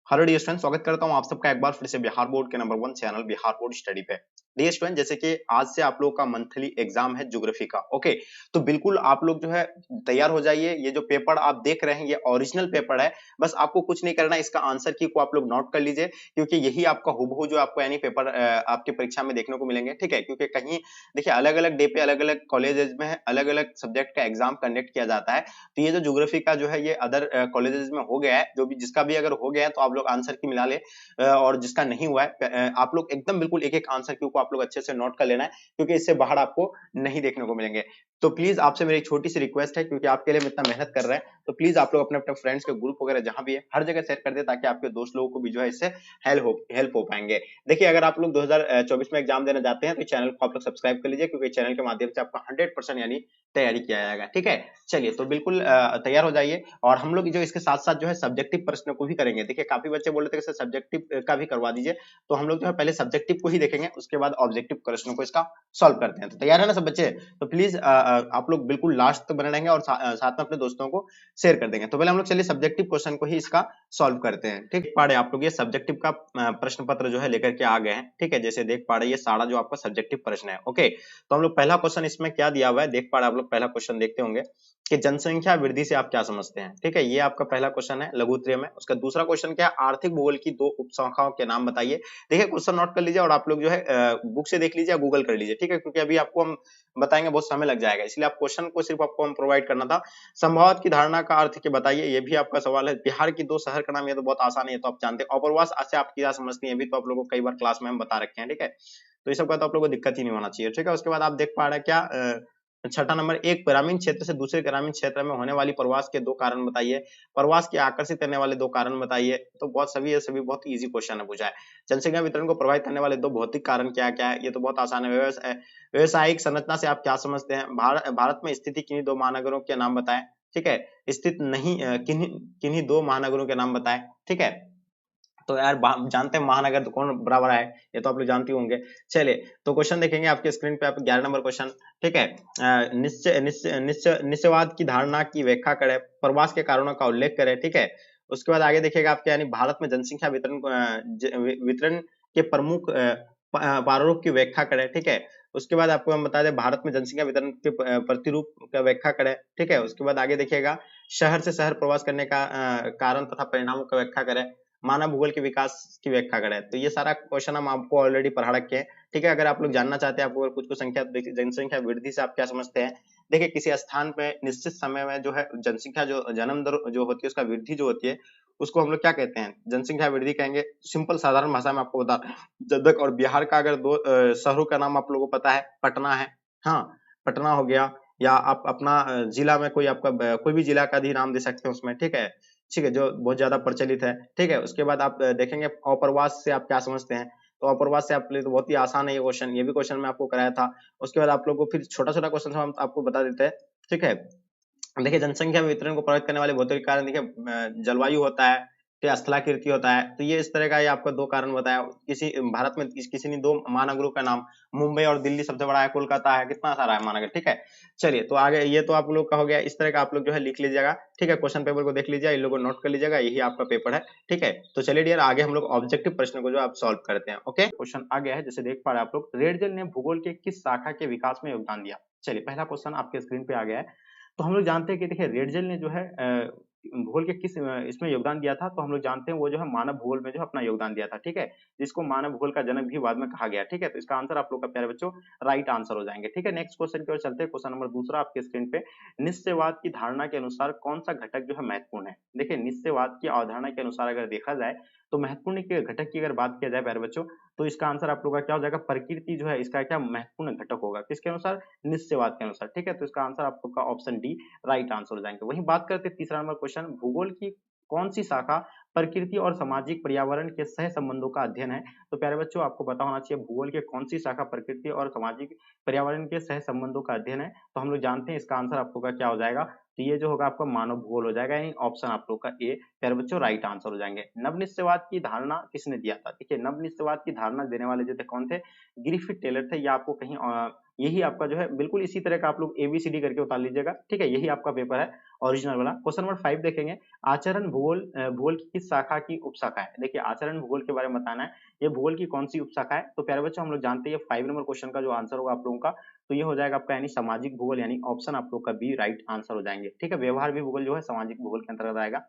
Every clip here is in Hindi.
हेलो डियर स्टूडेंट, स्वागत करता हूं आप सबका एक बार फिर से बिहार बोर्ड के number 1 channel Bihar board study पे। डियर स्टूडेंट, जैसे कि आज से आप लोगों का मंथली एग्जाम है ज्योग्राफी का। ओके, तो बिल्कुल आप लोग जो है तैयार हो जाइए। ये जो पेपर आप देख रहे हैं ये ओरिजिनल पेपर है। बस आपको कुछ नहीं करना है, इसका आंसर की को आप लोग नोट कर लीजिए, क्योंकि यही आपका हुबहू जो आपको यानी पेपर आपके परीक्षा में देखने को मिलेंगे। ठीक है, क्योंकि कहीं देखिए अलग अलग डे पे अलग अलग कॉलेजेस में अलग अलग सब्जेक्ट का एग्जाम कंडक्ट किया जाता है। तो ये जो ज्योग्राफी का जो है ये अदर कॉलेजेस में हो गया है, जो भी जिसका भी अगर हो गया है तो आप लोग आंसर की मिला ले, और जिसका नहीं हुआ है आप लोग एकदम बिल्कुल एक एक आंसर क्यू को आप लोग अच्छे से नोट कर लेना है, क्योंकि इससे बाहर आपको नहीं देखने को मिलेंगे। तो प्लीज आपसे मेरी एक छोटी सी रिक्वेस्ट है, क्योंकि आपके लिए हम इतना मेहनत कर रहे हैं, तो प्लीज आप लोग अपने अपने फ्रेंड्स के ग्रुप वगैरह जहां भी है हर जगह शेयर कर दे, ताकि आपके दोस्त लोगों को भी जो है इससे हेल्प हो पाएंगे। देखिए, अगर आप लोग 2024 में एग्जाम देने जाते हैं तो चैनल को आप लोग सब्सक्राइब कर लीजिए, क्योंकि चैनल के माध्यम से आपका 100% यानी तैयारी किया जाएगा। ठीक है, चलिए तो बिल्कुल तैयार हो जाइए। और हम लोग जो इसके साथ साथ जो है सब्जेक्टिव प्रश्न को भी करेंगे। देखिए, काफी बच्चे बोल रहे थे कि सर सब्जेक्टिव का भी करवा दीजिए, तो हम लोग जो है पहले सब्जेक्टिव को ही देखेंगे, उसके बाद ऑब्जेक्टिव प्रश्नों को इसका सॉल्व करते हैं। तो तैयार है ना सब बच्चे? तो प्लीज आप लोग बिल्कुल लास्ट तक बने रहेंगे और साथ में अपने दोस्तों को शेयर कर देंगे। तो पहले हम लोग चलिए सब्जेक्टिव क्वेश्चन को ही इसका सॉल्व करते हैं। ठीक, पढ़े आप लोग ये सब्जेक्टिव का प्रश्न पत्र जो है लेकर के आ गए हैं। ठीक है, जैसे देख पा रहे ये सारा जो आपका सब्जेक्टिव प्रश्न है। ओके, तो हम लोग पहला क्वेश्चन इसमें क्या दिया हुआ है देख पा रहे आप लोग। पहला क्वेश्चन देखते होंगे कि जनसंख्या वृद्धि से आप क्या समझते हैं। ठीक है, ये आपका पहला क्वेश्चन है लघु उत्तरीय में। उसका दूसरा क्वेश्चन क्या है, आर्थिक भूगोल की दो उपशाखाओं के नाम बताइए। देखिए, क्वेश्चन नोट कर लीजिए और आप लोग जो है बुक से देख लीजिए या गूगल कर लीजिए। ठीक है, क्योंकि अभी आपको हम बताएंगे बहुत समय लग जाएगा, इसलिए आप क्वेश्चन को सिर्फ आपको हम प्रोवाइड करना था। संभावत की धारणा का अर्थ क्या बताइए, ये भी आपका सवाल है। बिहार की दो शहर का नाम, ये तो बहुत आसान है, ये तो आप जानते हैं। अपरवास से आप क्या समझती हैं, ये भी तो आप लोगों को कई बार क्लास में हम बता रखे हैं। ठीक है, तो ये सब का तो आप लोगों को दिक्कत ही नहीं होना चाहिए। ठीक है, उसके बाद आप देख पा रहे हैं क्या छठा नंबर, एक ग्रामीण क्षेत्र से दूसरे ग्रामीण क्षेत्र में होने वाली प्रवास के दो कारण बताइए। प्रवास के आकर्षित करने वाले दो कारण बताइए। तो बहुत सभी बहुत इजी क्वेश्चन है पूछा है। जनसंख्या वितरण को प्रभावित करने वाले दो भौतिक कारण क्या क्या है, ये तो बहुत आसान है। व्यवसायिक संरचना से आप क्या समझते हैं। भारत में स्थिति किन्हीं दो महानगरों के नाम बताएं। ठीक है, स्थित नहीं किन्हीं किन्हीं दो महानगरों के नाम बताएं। ठीक है, तो यार जानते हैं महानगर तो कौन बराबर है, ये तो आप लोग जानते होंगे। चलिए, तो क्वेश्चन देखेंगे आपके स्क्रीन पे आप 11 नंबर क्वेश्चन। ठीक है, निश्चयवाद की धारणा की व्याख्या करें, प्रवास के कारणों का उल्लेख करें। ठीक है, उसके बाद आगे देखिएगा आपके यानी भारत में जनसंख्या वितरण के प्रमुख प्रारूप की व्याख्या करें। ठीक है, उसके बाद आपको हम बता दें भारत में जनसंख्या वितरण के प्रतिरूप का व्याख्या करें। ठीक है, उसके बाद आगे देखिएगा शहर से शहर प्रवास करने का कारण तथा परिणामों का व्याख्या करें। मानव भूगोल के विकास की व्याख्या करें। तो ये सारा क्वेश्चन हम आपको ऑलरेडी पढ़ा रखे हैं। ठीक है, अगर आप लोग जानना चाहते हैं आपको अगर कुछ संख्या जनसंख्या वृद्धि से आप क्या समझते हैं। देखिए, किसी स्थान पे निश्चित समय में जो है जनसंख्या जो जन्म दर जो होती है उसका वृद्धि जो होती है, उसको हम लोग क्या कहते हैं, जनसंख्या वृद्धि कहेंगे। सिंपल साधारण भाषा में आपको बता जब तक। और बिहार का अगर दो शहरों का नाम आप लोगों को पता है, पटना है। हाँ, पटना हो गया, या आप अपना जिला में कोई आपका कोई भी जिला का भी नाम दे सकते हैं उसमें। ठीक है, ठीक है, जो बहुत ज्यादा प्रचलित है। ठीक है, उसके बाद आप देखेंगे अप्रवास से आप क्या समझते हैं। तो अप्रवास से आप लिए तो बहुत ही आसान है ये क्वेश्चन, ये भी क्वेश्चन मैं आपको कराया था। उसके बाद आप लोग को फिर छोटा छोटा क्वेश्चन हम आपको बता देते हैं। ठीक है, देखिए जनसंख्या वितरण को प्रभावित करने वाले भौतिक कारण देखिए जलवायु होता है, फिर स्थलाकृति होता है। तो ये इस तरह का ये आपको दो कारण बताया। किसी भारत में किसी ने दो महानगरों का नाम, मुंबई और दिल्ली सबसे बड़ा है, कोलकाता है, कितना सारा है महानगर। ठीक है, चलिए तो आगे ये तो आप लोग का हो गया। इस तरह का आप लोग जो है लिख लीजिएगा। ठीक है, क्वेश्चन पेपर को देख लीजिए, इन लोगों को नोट कर लीजिएगा, यही आपका पेपर है। ठीक है, तो चलिए डियर आगे हम लोग ऑब्जेक्टिव प्रश्न को जो आप सॉल्व करते हैं। ओके, क्वेश्चन आ गया है, जैसे देख पा रहे हैं आप लोग, रेडजल ने भूगोल के किस शाखा के विकास में योगदान दिया। चलिए, पहला क्वेश्चन आपके स्क्रीन पे आ गया है। तो हम लोग जानते हैं कि देखिए रेडजल ने जो है भूगोल के किस इसमें योगदान दिया था। तो हम लोग जानते हैं वो जो है मानव भूगोल में जो अपना योगदान दिया था। ठीक है, जिसको मानव भूगोल का जनक भी बाद में कहा गया। ठीक है, तो इसका आंसर आप लोग का प्यारे बच्चों राइट आंसर हो जाएंगे। ठीक है, नेक्स्ट क्वेश्चन की ओर चलते हैं। क्वेश्चन नंबर दूसरा आपके स्क्रीन पे, निश्चयवाद की धारणा के अनुसार कौन सा घटक जो है महत्वपूर्ण है। देखिए, निश्चयवाद की अवधारणा के अनुसार अगर देखा जाए तो महत्वपूर्ण के घटक की अगर बात किया जाए प्यारे बच्चों, तो इसका आंसर आप लोग का क्या हो जाएगा, प्रकृति जो है इसका क्या महत्वपूर्ण घटक होगा, किसके अनुसार, निश्चयवाद के अनुसार। ठीक है, तो इसका आंसर आप लोग का ऑप्शन डी राइट आंसर हो जाएंगे। वहीं बात करते हैं तीसरा नंबर क्वेश्चन, भूगोल की कौन सी शाखा प्रकृति और सामाजिक पर्यावरण के सह संबंधों का अध्ययन है। तो प्यारे बच्चों आपको पता होना चाहिए भूगोल के कौन सी शाखा प्रकृति और सामाजिक पर्यावरण के सह संबंधों का अध्ययन है। तो हम लोग जानते हैं इसका आंसर आप लोग का क्या हो जाएगा, तो ये जो होगा आपका मानव भूगोल हो जाएगा, यानी ऑप्शन आप लोग का ए प्यारे बच्चों राइट आंसर हो जाएंगे। नवनिश्चयवाद की धारणा किसने दिया था? देखिए नवनिश्चयवाद की धारणा देने वाले जो थे कौन थे? ग्रिफिथ टेलर थे। या आपको कहीं यही आपका जो है बिल्कुल इसी तरह का आप लोग एबीसीडी करके उतार लीजिएगा, ठीक है, यही आपका पेपर है ओरिजिनल वाला। क्वेश्चन नंबर 5 देखेंगे, आचरण भूगोल भूगोल की किस शाखा की उपशाखा है? देखिए आचरण भूगोल के बारे में बताना है, ये भूगोल की कौन सी उपशाखा है? तो प्यारे बच्चों हम लोग जानते हैं 5 नंबर क्वेश्चन का जो आंसर होगा आप लोगों का, तो ये हो जाएगा आपका यानी सामाजिक भूगोल, यानी ऑप्शन आप लोग का बी राइट आंसर हो जाएंगे, ठीक है। व्यवहार भी भूगोल जो है सामाजिक भूगोल के अंतर्गत आएगा।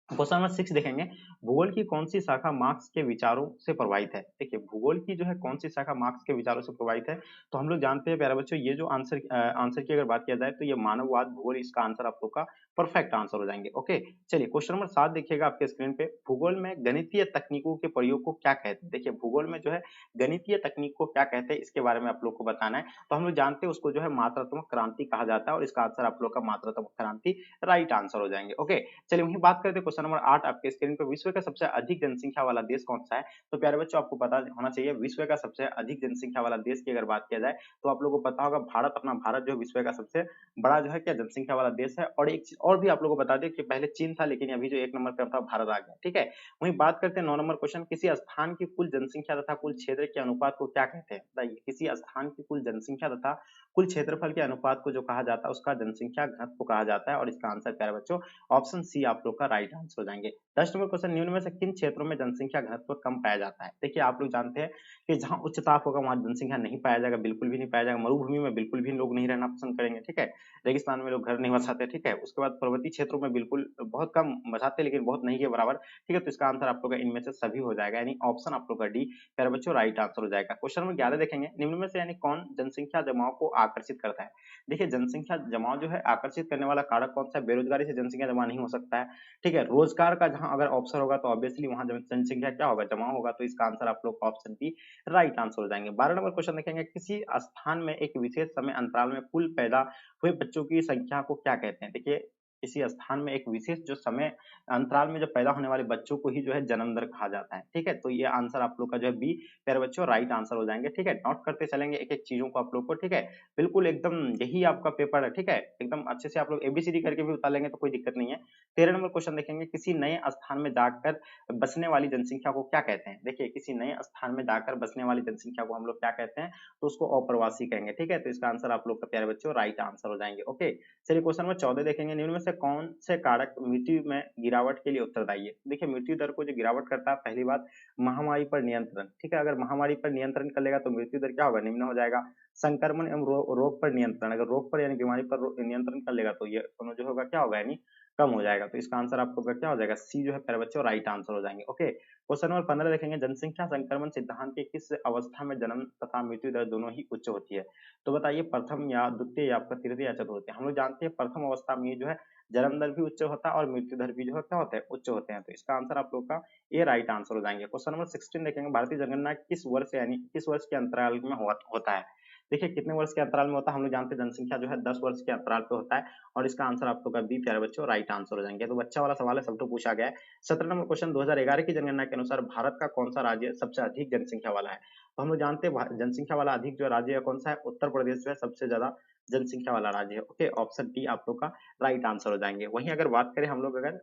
क्वेश्चन नंबर 6 देखेंगे, भूगोल की कौन सी शाखा मार्क्स के विचारों से प्रभावित है? देखिए भूगोल की जो है कौन सी शाखा मार्क्स के विचारों से प्रभावित है? तो हम लोग जानते हैं प्यारे बच्चों, ये जो आंसर की अगर बात किया जाए तो ये मानववाद भूगोल, इसका आंसर आप लोग का परफेक्ट आंसर हो जाएंगे। ओके, चलिए क्वेश्चन नंबर 7 देखिएगा आपके स्क्रीन पे, भूगोल में गणितीय तकनीकों के प्रयोग को क्या कहते हैं? देखिए भूगोल में जो है गणितीय तकनीक को क्या कहते हैं, इसके बारे में आप लोग को बताना है। तो हम लोग जानते हैं उसको जो है मात्रात्मक क्रांति कहा जाता है, और इसका आंसर आप लोग का मात्रात्मक क्रांति राइट आंसर हो जाएंगे। ओके, चलिए वहीं बात करते हैं क्वेश्चन नंबर 8 आपके स्क्रीन पे, विश्व का सबसे अधिक जनसंख्या वाला देश कौन सा है? तो प्यारे बच्चों आपको पता होना चाहिए विश्व का सबसे अधिक जनसंख्या वाला देश की अगर बात किया जाए तो आप लोगों को पता होगा भारत, अपना भारत जो है विश्व का सबसे बड़ा जो है क्या जनसंख्या वाला देश है। और एक चीज और भी आप लोगों को बता दें कि पहले चीन था, लेकिन अभी जो 1 नंबर पे था भारत आ गया, ठीक है। वहीं बात करते हैं 9 नंबर क्वेश्चन, किसी स्थान की कुल जनसंख्या तथा कुल क्षेत्र के अनुपात को क्या कहते हैं? बताइए, किसी स्थान की कुल जनसंख्या तथा कुल क्षेत्रफल के अनुपात को जो कहा जाता है उसका जनसंख्या घनत्व कहा जाता है, और इसका आंसर प्यारे बच्चों ऑप्शन सी आप लोग का राइट आंसर हो जाएंगे। 10 नंबर क्वेश्चन, निम्न में से किन क्षेत्रों में जनसंख्या घनत्व कम पाया जाता है? देखिए आप लोग जानते हैं कि जहां उच्च ताप होगा वहां जनसंख्या नहीं पाया जाएगा, बिल्कुल भी नहीं पाया जाएगा। मरुभूमि में बिल्कुल भी लोग नहीं रहना पसंद करेंगे, ठीक है। रेगिस्तान में लोग घर नहीं बसाते, ठीक है। उसके बाद पर्वतीय क्षेत्रों में बिल्कुल बहुत कम बसाते, लेकिन बहुत नहीं के बराबर, ठीक है। तो इसका आंसर आप लोग का इनमें से सभी हो जाएगा, यानी ऑप्शन आप लोग का डी प्यारे बच्चों राइट आंसर हो जाएगा। क्वेश्चन नंबर 11 देखेंगे, निम्न में से यानी कौन जनसंख्या जमाव को आकर्षित करता है? देखिए जनसंख्या जमाव जो है आकर्षित करने वाला कारक कौन सा है? बेरोजगारी से जनसंख्या जमा नहीं हो सकता है, ठीक है। रोजगार का जहां अगर अवसर होगा तो ऑब्वियसली वहां जनसंख्या क्या होगा? जमा होगा। तो इसका आंसर आप लोग ऑप्शन बी राइट आंसर हो जाएंगे। 12 नंबर क्वेश्चन देखेंगे, किसी स्थान में एक विशेष समय अंतराल में कुल पैदा हुए बच्चों की संख्या को क्या कहते हैं? देखिए किसी स्थान में एक विशेष जो समय अंतराल में जो पैदा होने वाले बच्चों को ही जो है जन्म दर कहा जाता है, ठीक है। तो ये आंसर आप लोग का जो है बी प्यारे बच्चों राइट आंसर हो जाएंगे, ठीक है। नोट करते चलेंगे एक एक चीजों को आप लोग को, ठीक है। बिल्कुल एकदम यही आपका पेपर है, ठीक है। एकदम अच्छे से आप लोग एबीसीडी करके भी उतार लेंगे तो कोई दिक्कत नहीं है। 13 नंबर क्वेश्चन देखेंगे, किसी नए स्थान में जाकर बसने वाली जनसंख्या को क्या कहते हैं? देखिए किसी नए स्थान में जाकर बसने वाली जनसंख्या को हम लोग क्या कहते हैं? तो उसको अप्रवासी कहेंगे, ठीक है। तो इसका आंसर आप लोग का प्यारे बच्चों राइट आंसर हो जाएंगे। ओके, चलिए क्वेश्चन नंबर 14 देखेंगे, निम्न में से कौन से कारक मृत्यु में गिरावट के लिए उत्तरदायी है? देखिए मृत्यु दर को जो गिरावट करता है, पहली बात महामारी पर नियंत्रण, ठीक है। अगर महामारी पर नियंत्रण कर लेगा तो मृत्यु दर क्या होगा? निम्न हो जाएगा। संक्रमण एवं रोग पर नियंत्रण, अगर रोग पर यानी बीमारी पर नियंत्रण कर लेगा तो ये दोनों जो होगा क्या होगा? यानी कम हो जाएगा। तो इसका आंसर आपको क्या हो जाएगा? सी जो है प्यारे बच्चों राइट आंसर हो जाएंगे। ओके, क्वेश्चन नंबर 15 देखेंगे, जनसंख्या संक्रमण सिद्धांत के किस अवस्था में जन्म तथा मृत्यु दर दोनों ही उच्च होती है? तो बताइए प्रथम या द्वितीय या आपका तृतीय या चतुर्थ? हम लोग जानते हैं प्रथम अवस्था में जो है जन्म दर भी उच्च होता है और मृत्यु दर भी जो है क्या होता है? उच्च होते हैं। तो इसका आंसर आप लोग का ए राइट आंसर हो जाएंगे। क्वेश्चन नंबर 16 देखेंगे, भारतीय जनगणना किस वर्ष यानी किस वर्ष के अंतराल में होता है? देखिए कितने वर्ष के अंतराल में होता है? हम लोग जानते हैं जनसंख्या जो है 10 वर्ष के अंतराल पे होता है, और इसका आंसर आप लोग का बी प्यारे बच्चों राइट आंसर हो जाएंगे। तो बच्चा वाला सवाल है, सब तो पूछा गया है। 17 नंबर क्वेश्चन, 2011 की जनगणना के अनुसार भारत का कौन सा राज्य सबसे अधिक जनसंख्या वाला है? तो हम लोग जानते हैं जनसंख्या वाला अधिक जो राज्य है कौन सा है? उत्तर प्रदेश जो है सबसे ज्यादा जनसंख्या वाला राज्य है। ओके, ऑप्शन डी आप लोग का राइट आंसर हो जाएंगे। वहीं अगर बात करें हम लोग अगर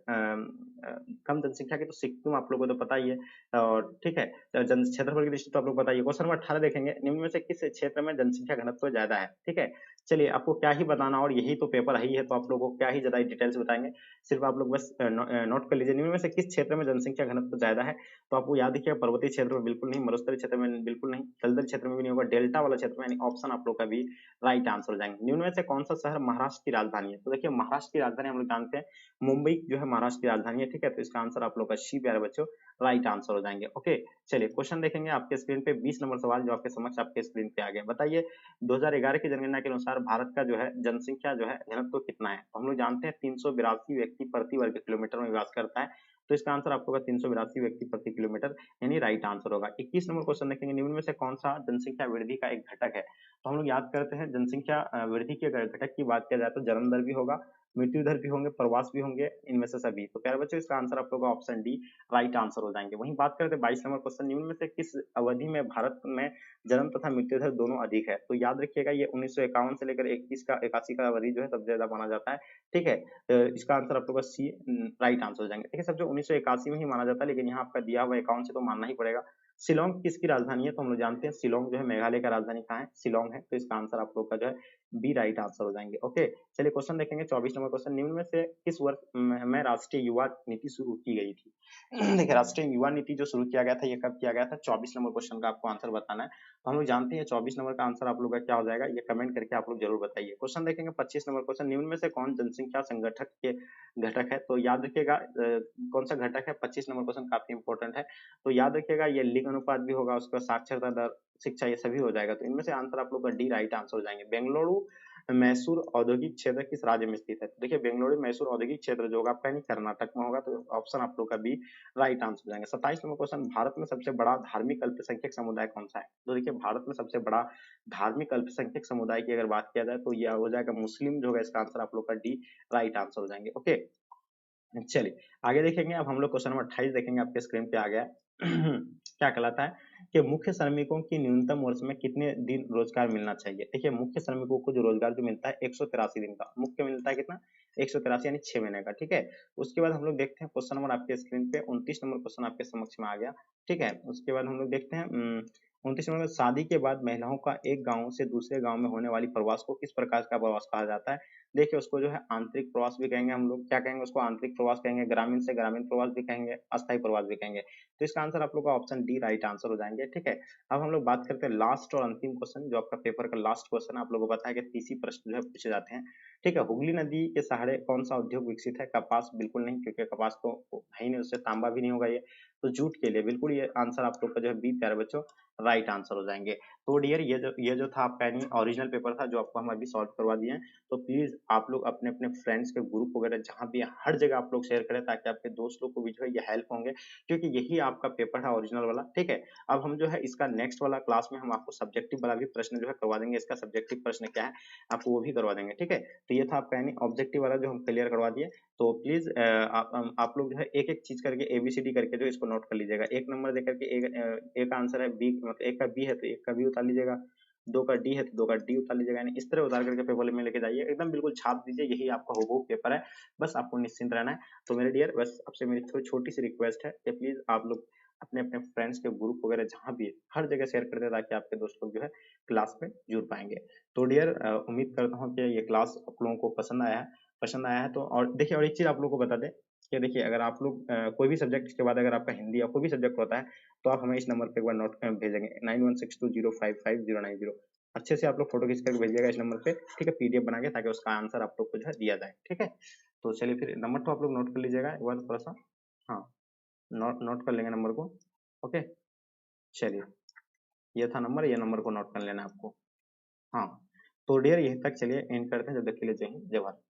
कम जनसंख्या की, तो सिक्किम आप लोगों को तो पता ही है, और ठीक है जन क्षेत्रफल की दृष्टि तो आप लोग बताइए। क्वेश्चन नंबर 18 देखेंगे, निम्न में से किस क्षेत्र में जनसंख्या घनत्व ज्यादा है? ठीक है, चलिए आपको क्या ही बताना, और यही तो पेपर है ही है, तो आप लोगों को क्या ही ज्यादा डिटेल्स बताएंगे। सिर्फ आप लोग बस नोट कर लीजिए, निम्न में से किस क्षेत्र में जनसंख्या घनत्व ज्यादा है? तो आपको याद रखिएगा पर्वतीय क्षेत्र में बिल्कुल नहीं, मरुस्थलीय क्षेत्र में बिल्कुल नहीं, दलदल क्षेत्र में भी नहीं होगा, डेल्टा वाला क्षेत्र में, यानी ऑप्शन आप लोग का भी राइट आंसर हो जाएंगे। निम्न में से कौन सा शहर महाराष्ट्र की राजधानी है? तो देखिए महाराष्ट्र की राजधानी हम लोग जानते हैं मुंबई जो है महाराष्ट्र की राजधानी है, ठीक है। तो इसका आंसर आप लोग का सी प्यारे बच्चों राइट आंसर हो जाएंगे। ओके, चलिए क्वेश्चन देखेंगे आपके स्क्रीन पे, 20 नंबर सवाल जो आपके समक्ष आपके स्क्रीन पे आ गया। बताइए 2011 की जनगणना के अनुसार भारत का जो है जनसंख्या जो है घनत्व कितना है? तो हम लोग जानते हैं 382 व्यक्ति प्रति वर्ग किलोमीटर में निवास करता है। तो इसका आंसर आपको होगा 382 व्यक्ति प्रति किलोमीटर, यानी राइट आंसर होगा। 21 नंबर क्वेश्चन देखेंगे, निम्न में से कौन सा जनसंख्या वृद्धि का एक घटक है? तो हम लोग याद करते हैं जनसंख्या वृद्धि के अगर घटक की बात किया जाए तो जन्म दर भी होगा, मृत्यु दर भी होंगे, प्रवास भी होंगे, इनमें से सभी। तो प्यारे बच्चों इसका आंसर आप लोग का ऑप्शन डी राइट आंसर हो जाएंगे। वहीं बात करते हैं 22 नंबर क्वेश्चन, निम्न में से किस अवधि में भारत में जन्म तथा मृत्यु दर दोनों अधिक है? तो याद रखिएगा ये 1951 से लेकर 21 का 81 का अवधि जो है सबसे ज्यादा माना जाता है। ठीक है, इसका आंसर आप लोग का सी राइट आंसर हो जाएंगे। देखिए सबसे 1981 में ही माना जाता है, लेकिन यहाँ आपका दिया हुआ 51 से तो मानना ही पड़ेगा। शिलोंग किसकी राजधानी है? तो हम लोग जानते हैं शिलोंग जो है मेघालय का राजधानी कहाँ है? शिलोंग है। तो इसका आंसर आप लोग का जो है बी राइट आंसर हो जाएंगे। ओके, चलिए क्वेश्चन देखेंगे 24 नंबर क्वेश्चन, निम्न में से किस वर्ष में राष्ट्रीय युवा नीति शुरू की गई थी? देखिए राष्ट्रीय युवा नीति जो शुरू किया गया था ये कब किया गया था? 24 नंबर क्वेश्चन का आपको आंसर बताना है। तो हम लोग जानते हैं 24 नंबर का आंसर आप लोग का क्या हो जाएगा, ये कमेंट करके आप लोग जरूर बताइए। क्वेश्चन देखेंगे 25 नंबर क्वेश्चन, निम्न में से कौन जनसंख्या संगठक के घटक है? तो याद रखिएगा कौन सा घटक है? 25 नंबर क्वेश्चन काफी इंपॉर्टेंट है। तो याद रखिएगा ये लिंग अनुपात भी होगा, उसका साक्षरता दर, शिक्षा, ये सभी हो जाएगा। तो इनमें से आंसर आप लोग का डी राइट आंसर हो जाएंगे। बेंगलुरु मैसूर औद्योगिक क्षेत्र किस राज्य में स्थित है? तो देखिए बेंगलुरु मैसूर औद्योगिक क्षेत्र जो होगा आपका यानी कर्नाटक में होगा। तो ऑप्शन आप लोग का बी राइट आंसर हो जाएंगे। 27 नंबर क्वेश्चन, भारत में सबसे बड़ा धार्मिक अल्पसंख्यक समुदाय कौन सा है? तो देखिए भारत में सबसे बड़ा धार्मिक अल्पसंख्यक समुदाय की अगर बात किया जाए तो यह हो जाएगा मुस्लिम जो होगा। इसका आंसर आप लोग का डी राइट आंसर हो जाएंगे। ओके, चलिए आगे देखेंगे। अब हम लोग क्वेश्चन नंबर 28 देखेंगे, आपके स्क्रीन पे आ गया है। क्या कहलाता है कि मुख्य श्रमिकों की न्यूनतम वर्ष में कितने दिन रोजगार मिलना चाहिए? देखिए मुख्य श्रमिकों को जो रोजगार जो मिलता है 183 दिन का मुख्य मिलता है, कितना? 183 यानी 6 महीने का। ठीक है, उसके बाद हम लोग देखते हैं क्वेश्चन नंबर आपके स्क्रीन पे 29 नंबर क्वेश्चन आपके समक्ष में आ गया। ठीक है, उसके बाद हम लोग देखते हैं 29 नंबर, शादी के बाद महिलाओं का एक गांव से दूसरे गांव में होने वाली प्रवास को किस प्रकार का प्रवास कहा जाता है? देखिए उसको जो है आंतरिक प्रवास भी कहेंगे हम लोग। क्या कहेंगे उसको? आंतरिक प्रवास कहेंगे। ग्रामीण से ग्रामीण प्रवास भी कहेंगे, अस्थायी प्रवास भी कहेंगे। तो इसका आंसर आप लोग का ऑप्शन डी राइट आंसर हो जाएंगे। ठीक है, अब हम लोग बात करते हैं लास्ट और अंतिम क्वेश्चन, जो आपका पेपर का लास्ट क्वेश्चन। आप लोगों को पता है कि 30 ही प्रश्न जो है पूछे जाते हैं। ठीक है, हुगली नदी के सहारे कौन सा उद्योग विकसित है? कपास? बिल्कुल नहीं, क्योंकि कपास तो है ही नहीं, उससे तांबा भी नहीं होगा ये। तो जूट के लिए बिल्कुल ये आंसर आप लोग का जो है बी प्यारे बच्चों राइट आंसर हो जाएंगे। तो डियर ये जो था आपका यानी ओरिजिनल पेपर था जो आपको हम अभी सॉल्व करवा दिए हैं। तो प्लीज आप लोग अपने अपने फ्रेंड्स के ग्रुप वगैरह जहां भी है हर जगह आप लोग शेयर करें, ताकि आपके दोस्त लोग को भी जो है ये हेल्प होंगे, क्योंकि यही आपका पेपर है ओरिजिनल वाला। ठीक है, अब हम जो है इसका नेक्स्ट वाला क्लास में हम आपको सब्जेक्टिव वाला भी प्रश्न जो है करवा देंगे। इसका सब्जेक्टिव प्रश्न क्या है आपको वो भी करवा देंगे। ठीक है, तो ये था आपका यानी ऑब्जेक्टिव वाला जो हम क्लियर करवा दिए। तो प्लीज आप लोग जो है एक एक चीज करके एबीसीडी करके जो इसको नोट कर लीजिएगा। एक नंबर देकर के एक आंसर है बी, मतलब एक का बी है तो एक का बी उतार लीजिएगा, दो का डी है तो दो का डी उतार लीजिएगा। यानी इस तरह उतार करके पेपर में लेके जाइए, एकदम बिल्कुल छाप दीजिए। यही आपका हूबहू पेपर है, बस आपको निश्चिंत रहना है। तो मेरे डियर बस आपसे मेरी थोड़ी छोटी सी रिक्वेस्ट है कि प्लीज आप लोग अपने अपने फ्रेंड्स के ग्रुप वगैरह जहां भी है हर जगह शेयर कर दे, ताकि आपके दोस्त लोग जो है क्लास में जुड़ पाएंगे। तो डियर उम्मीद करता हूँ कि ये क्लास आप लोगों को पसंद आया है। तो और देखिए और एक चीज आप लोगों को बता दें कि देखिए अगर आप लोग कोई भी सब्जेक्ट के बाद अगर आपका हिंदी या कोई भी सब्जेक्ट होता है तो आप हमें इस नंबर पे एक बार नोट भेजेंगे 9162055090। अच्छे से आप लोग फोटो खींच करके भेजिएगा इस नंबर पे। ठीक है, पीडीएफ बना के, ताकि उसका आंसर आप लोग को जो है दिया जाए। ठीक है, तो चलिए फिर नंबर तो आप लोग नोट कर लीजिएगा एक बार थोड़ा सा। हाँ, नोट नोट कर लेंगे नंबर को। ओके, चलिए ये था नंबर, ये नंबर को नोट कर लेना है आपको। हाँ, तो डियर यहीं तक चलिए एंड करते हैं। जब तक के लिए जय हिंद जय भारत।